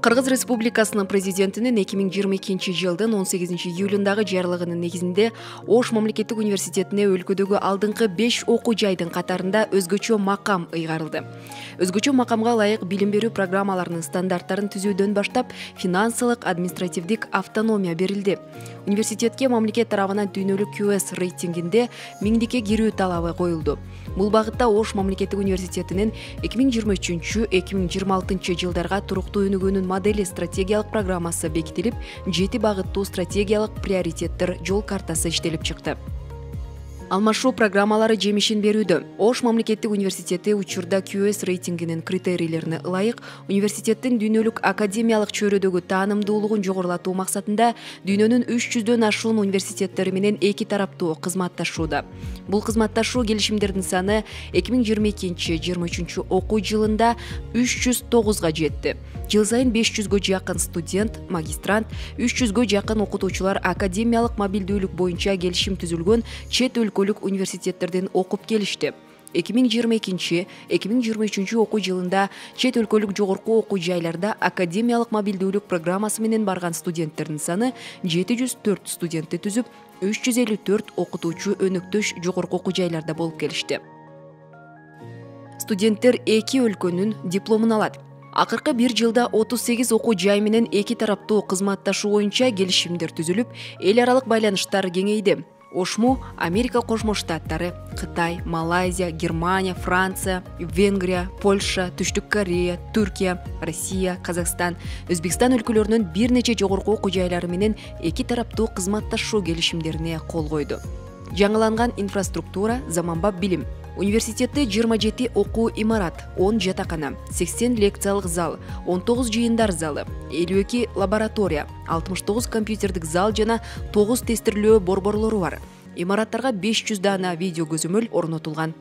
Кыргыз Республикасынын президентинин 2022 жылдын 18 июлундагы жарлыгынын негизинде Ош мамлекеттик университетине өлкөдөгү алдыңкы 5 окуу жайдын катарында өзгөчө макам ыйгарылды. Өзгөчө макамга ылайык билим берүү программаларынын стандарттарын түзүүдөн баштап финансылык, административдик автономия берилди. Университетке мамлекет тарабынан дүйнөлүк QS рейтингинде миңдикке кирүү талабы коюлду. Бул багытта Ош мамлекеттик университетинин 2023-2026 жылдарга туруктуу өнүгүүнүн модели стратегиялык программасы бекитилип, 7 багыттуу стратегиялык приоритеттер жол картасы иштелип чыкты. Алмашуу программалары жемишин берүүдө. Ош мамлекеттик университети учурда QS рейтингинин критерийлерине ылайык университеттин дүйнөлүк академиялык чөйрөдөгү таанымдуулугун жогорулатуу максатында дүйнөнүн 300дөн ашуун университеттери менен эки тараптуу кызматташууда. Бул кызматташуу келишимдердин саны 2022-23 окуу жылында 309га жетти. Жыл сайын 500гө жакын студент, магистрант, 300гө жакын окутуучулар академиялык мобилдүүлүк боюнча келишим түзүлгөн чет өлкөлүк университеттерден окуп келишти. 2022-2023 окуу жылында чет өлкөлүк жогорку окуу жайларда академиялык мобилдүүлүк программасы менен барган студенттердин саны 704 студентти түзүп, 354 окутуучу өнөктөш жогорку окуу жайларда болуп келишти. Студенттер эки өлкөнүн дипломун алат. Акыркы бир жылда 38 окуу жай менен эки тараптуу кызматташуу боюнча келишимдер түзүлүп, эл аралык байланыштар кеңейди. Ошму Америка Кошмо Штаттары, Кытай, Малайзия, Германия, Франция, Венгрия, Польша, Түштүк Корея, Түркия, Россия, Казакстан, Өзбекстан өлкөлөрүнүн бир нече жогорку окуу жайлары менен эки тараптуу кызматташуу келишимдерине кол койду. Жаңыланган инфраструктура, заманбап билим. Университетте 27 окуу имарат, 10 жатакана, 80 лекциялык зал, 19 жыйындар залы, 52 лаборатория, 69 компьютердик зал жана 9 тестирлөө борборлору бар. Имараттарга 500 дана видео көзөмөл орнотулган.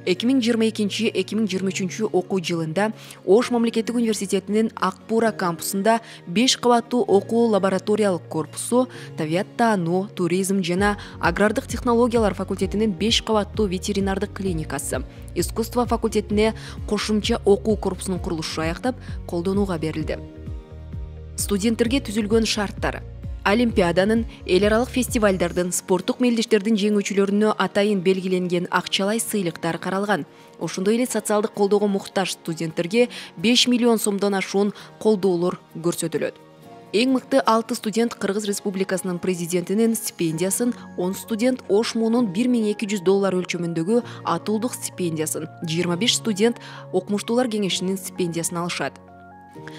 2022-2023 окуу жылында Ош мамлекеттик университетинин Акбура кампусунда 5 кабаттуу окуу лабораториялык корпусу, табият таануу, туризм жана агрардык технологиялар факультетинин 5 кабаттуу ветеринардык клиникасы, искусство факультетине кошумча окуу корпусунун курулушу аяктап, колдонууга берилди. Студенттерге түзүлгөн шарттар. Олимпиаданын, эл аралык фестивалдардын, спорттук мелдештердин жеңүүчүлөрүнө атайын белгиленген акчалай сыйлыктар каралган. Ошондой эле социалдык колдоого муктаж студенттерге 5 миллион сомдон ашуун колдоолор көрсөтүлөт. Эң мыкты 6 студент Кыргыз Республикасынын президентинин стипендиясын, 10 студент Ошмунун $1200 өлчөмүндөгү атуулдук стипендиясын, 25 студент Окумуштуулар кеңешинин стипендиясын алышат.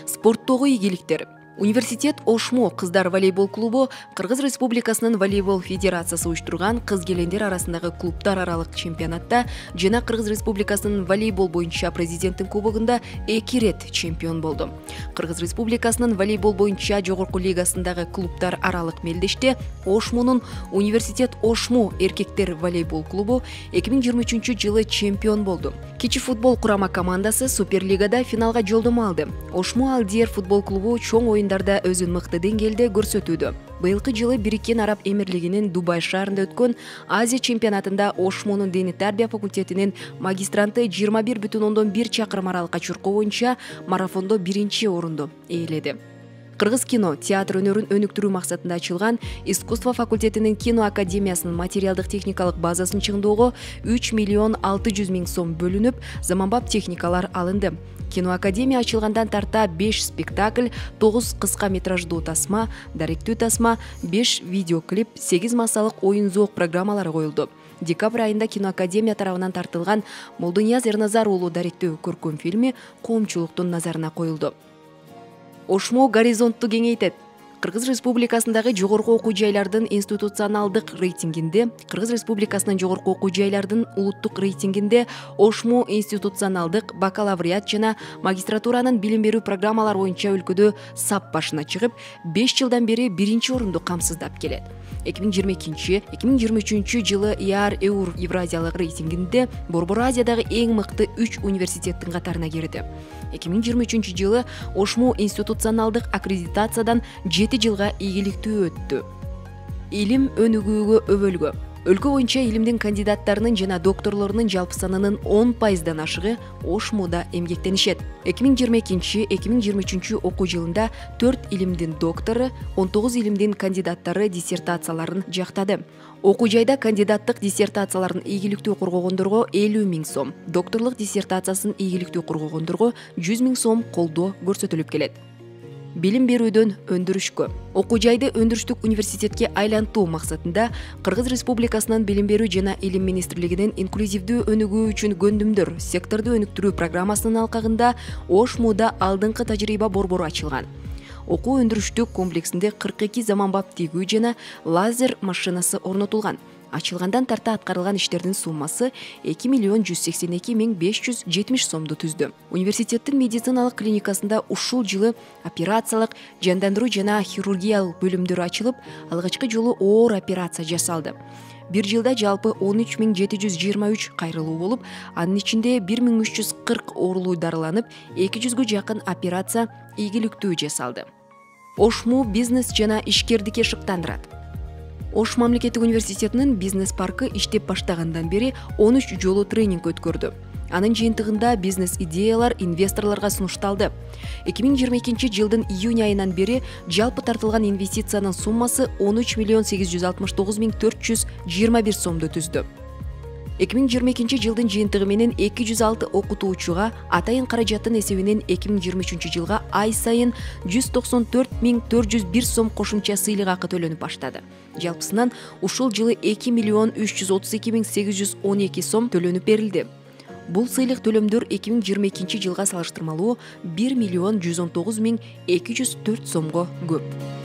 Спорттогу ийгиликтер. Университет Ошмо кыздар волейбол клубу Кыргыз Республикасынын волейбол федерациясы уюштурган кыз келендер арасындагы клубтар аралык чемпионатта жана Кыргыз Республикасынын волейбол боюнча президенттин кубогунда 2 рет чемпион болду. Кыргыз Республикасынын волейбол боюнча жогорку лигасындагы клубтар аралык мелдеште Ошмунун Университет Ошмо эркектер волейбол клубу 2023 жылы чемпион болду. Кичи футбол курама командасы Суперлигада финалга жолдомо алды. Ошмо Алдиер футбол клубу чоң оюндарда өзүн мыкты деңгээлде көрсөтүүдө. Быйылкы жылы Бириккен Араб Эмирлигинин Дубай шаарында өткөн Азия чемпионатында Ошмонун Дене тарбия факультетинин магистранты 21,1 чакырым аралыкка чуркоо боюнча марафондо биринчи орунду ээледи. Кыргыз кино, театр өнөрүн өнүктүрүү максатында ачылган искусство факультетинин кино академиясынын материалдык техникалык базасын чыңдоого 3 миллион 600 миң сом бөлүнүп, заманбап техникалар алынды. Кино академия ачылгандан тарта 5 спектакль, 9 кыска метраждуу тасма, даректүү тасма, 5 видеоклип, 8 массалык оюн-зоок программалары коюлду. Декабрь айында кино академия тарабынан тартылган Молдонияз Эрназар уулу даректүү көркөм фильми коомчулуктун назарына коюлду. Ошмо горизонтту кеңейтет. Кыргыз Республикасындагы жогорку окуу жайлардын институционалдык рейтингинде, Кыргыз Республикасынын жогорку окуу жайлардын улуттук рейтингинде Ошмо институционалдык бакалавриат жана магистратуранын билим берүү программалары боюнча өлкөдө сап башына чыгып, 5 жылдан бери биринчи орунду камсыздап келет. 2022-2023 жылы ИАР-ЭУР Евразиялык рейтингинде Борбор Азиядагы эң мыкты 3 университеттин катарына кирди. 2023 жылы Ошмо институционалдык аккредитациядан 7 жылга ийгиликтүү өттү. Илим өнүгүүгө өбөлгө. Өлкө боюнча илимдин кандидаттарынын жана докторлорунун жалпы санынын 10% ашыгы Ош МУда эмгектенишет. 2022-2023 окуу жылында 4 илимдин доктору, 19 илимдин кандидаттары диссертацияларын жактады. Окуу жайда кандидаттык диссертацияларын ийгиликтүү коргогондорго 50 000 сом, докторлук диссертациясын ийгиликтүү коргогондорго 100 000 сом колдоо көрсөтүлүп келет. Билим берүүдөн өндүрүшкө. Окуу жайды өндүрүштүк университетке айлантуу максатында Кыргыз Республикасынын Билим берүү жана Илим министрлигинин инклюзивдүү өнүгүү үчүн көндүмдөр секторду өнүктүрүү программасынын алкагында Ош МУда алдыңкы тажрыйба борбору ачылган. Окуу өндүрүштүк комплексинде 42 заманбап тигүү жана лазер машинасы орнотулган. Ачылгандан тарта аткарылган иштердин суммасы 2 570 сомду түздү. Университеттин медициналык клиникасында ушул жылы операциялык, жандандыруу жана хирургиялык бөлүмдөр ачылып, алгачкы жолу оор операция жасалды. Бир жылда жалпы 13 723 кайрылуу болуп, анын ичинде 1340 оорулуу дарыланып, 200гө жакын операция ийгиликтүү жасалды. Ош МУ бизнес жана ишкердикке шыктандырат. Ош мамлекеттик университетинин бизнес паркы иштеп баштагандан бери 13 жолу тренинг өткөрдү. Анын жыйынтыгында бизнес идеялар инвесторлорго сунушталды. 2022 жылдын июнь айынан бери жалпы тартылган инвестициянын суммасы 13 869 421 сомду түздү. 2022 жылдын жыйынтыгы менен 206 окутуучуга атайын каражаттын эсебинен 2023 жылга ай сайын 194 401 сом кошумча сыйлык акы төлөнүп баштады. Жалпысынан ушул жылы 2 332 812 сом төлөнүп берилди. Бул сыйлык төлөмдөр 2022 жылга салыштырмалуу 1 119 204 сомго көп.